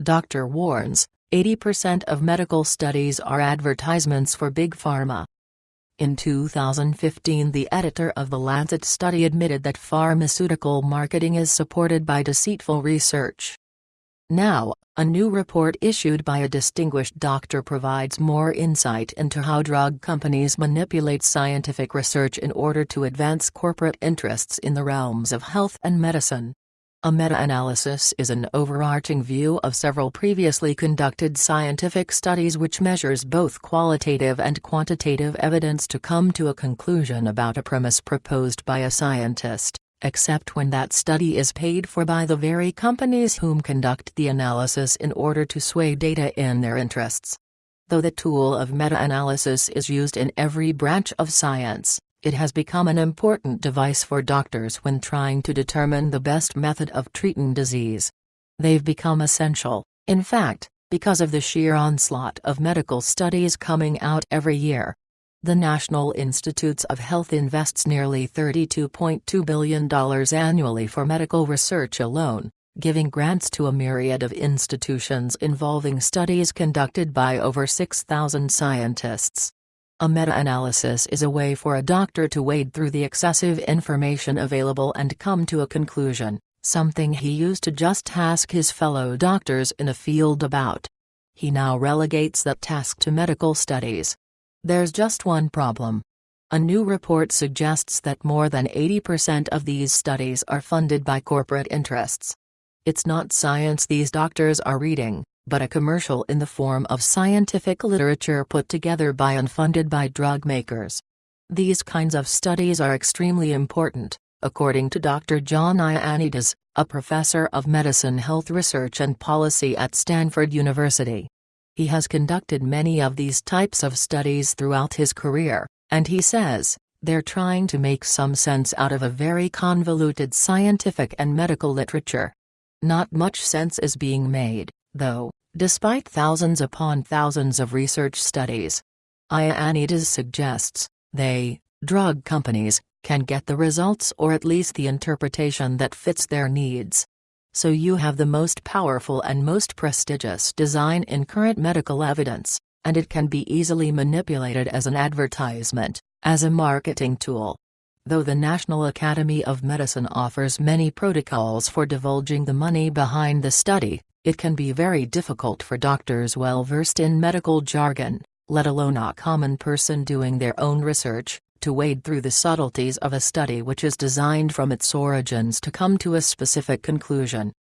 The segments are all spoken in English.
Doctor warns, 80% of medical studies are advertisements for Big Pharma. In 2015, the editor of the Lancet study admitted that pharmaceutical marketing is supported by deceitful research. Now, a new report issued by a distinguished doctor provides more insight into how drug companies manipulate scientific research in order to advance corporate interests in the realms of health and medicine. A meta-analysis is an overarching view of several previously conducted scientific studies which measures both qualitative and quantitative evidence to come to a conclusion about a premise proposed by a scientist, except when that study is paid for by the very companies whom conduct the analysis in order to sway data in their interests. Though the tool of meta-analysis is used in every branch of science, it has become an important device for doctors when trying to determine the best method of treating disease. They've become essential, in fact, because of the sheer onslaught of medical studies coming out every year. The National Institutes of Health invests nearly $32.2 billion annually for medical research alone, giving grants to a myriad of institutions involving studies conducted by over 6,000 scientists. A meta-analysis is a way for a doctor to wade through the excessive information available and come to a conclusion, something he used to just ask his fellow doctors in a field about. He now relegates that task to medical studies. There's just one problem. A new report suggests that more than 80% of these studies are funded by corporate interests. It's not science these doctors are reading, but a commercial in the form of scientific literature put together by and funded by drug makers. These kinds of studies are extremely important, according to Dr. John Ioannidis, a professor of medicine health research and policy at Stanford University. He has conducted many of these types of studies throughout his career, and he says, they're trying to make some sense out of a very convoluted scientific and medical literature. Not much sense is being made, though, despite thousands upon thousands of research studies. Ioannidis suggests, drug companies, can get the results or at least the interpretation that fits their needs. So you have the most powerful and most prestigious design in current medical evidence, and it can be easily manipulated as an advertisement, as a marketing tool. Though the National Academy of Medicine offers many protocols for divulging the money behind the study, it can be very difficult for doctors well versed in medical jargon, let alone a common person doing their own research, to wade through the subtleties of a study which is designed from its origins to come to a specific conclusion.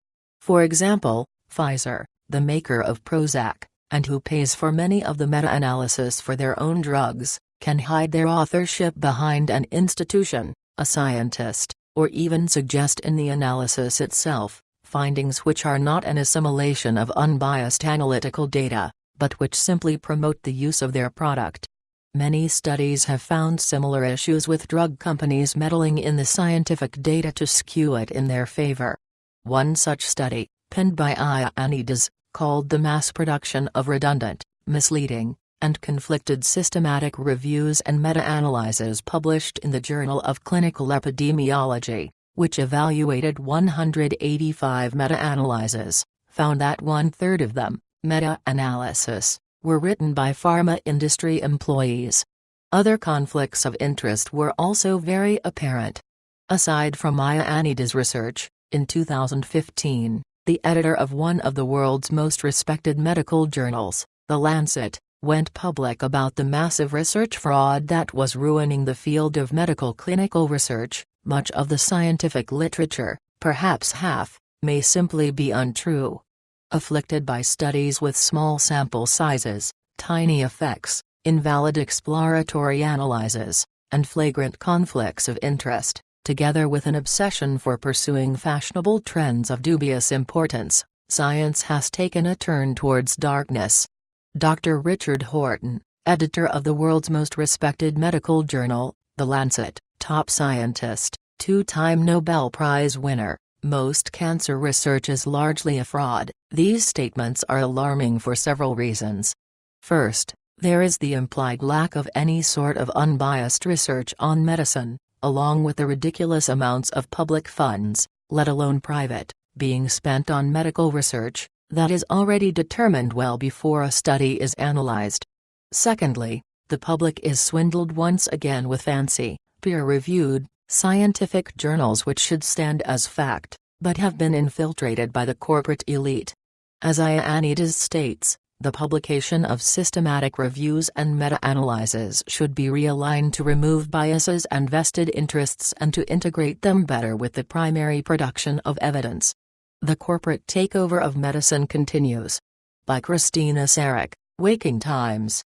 For example, Pfizer, the maker of Prozac, and who pays for many of the meta-analysis for their own drugs, can hide their authorship behind an institution, a scientist, or even suggest in the analysis itself findings which are not an assimilation of unbiased analytical data, but which simply promote the use of their product. Many studies have found similar issues with drug companies meddling in the scientific data to skew it in their favor. One such study, penned by Ioannidis, called the mass production of redundant, misleading, and conflicted systematic reviews and meta-analyses published in the Journal of Clinical Epidemiology, which evaluated 185 meta-analyses, found that one-third of them, meta-analysis, were written by pharma industry employees. Other conflicts of interest were also very apparent. Aside from Ioannidis' research, in 2015, the editor of one of the world's most respected medical journals, The Lancet, went public about the massive research fraud that was ruining the field of medical clinical research. Much of the scientific literature, perhaps half, may simply be untrue. Afflicted by studies with small sample sizes, tiny effects, invalid exploratory analyses, and flagrant conflicts of interest, together with an obsession for pursuing fashionable trends of dubious importance, science has taken a turn towards darkness. Dr. Richard Horton, editor of the world's most respected medical journal, The Lancet, top scientist, two-time Nobel Prize winner, most cancer research is largely a fraud. These statements are alarming for several reasons. First, there is the implied lack of any sort of unbiased research on medicine, along with the ridiculous amounts of public funds, let alone private, being spent on medical research, that is already determined well before a study is analyzed. Secondly, the public is swindled once again with fancy, peer-reviewed, scientific journals which should stand as fact, but have been infiltrated by the corporate elite. As Ioannidis states, the publication of systematic reviews and meta-analyses should be realigned to remove biases and vested interests and to integrate them better with the primary production of evidence. The corporate takeover of medicine continues. By Christina Sarek, Waking Times.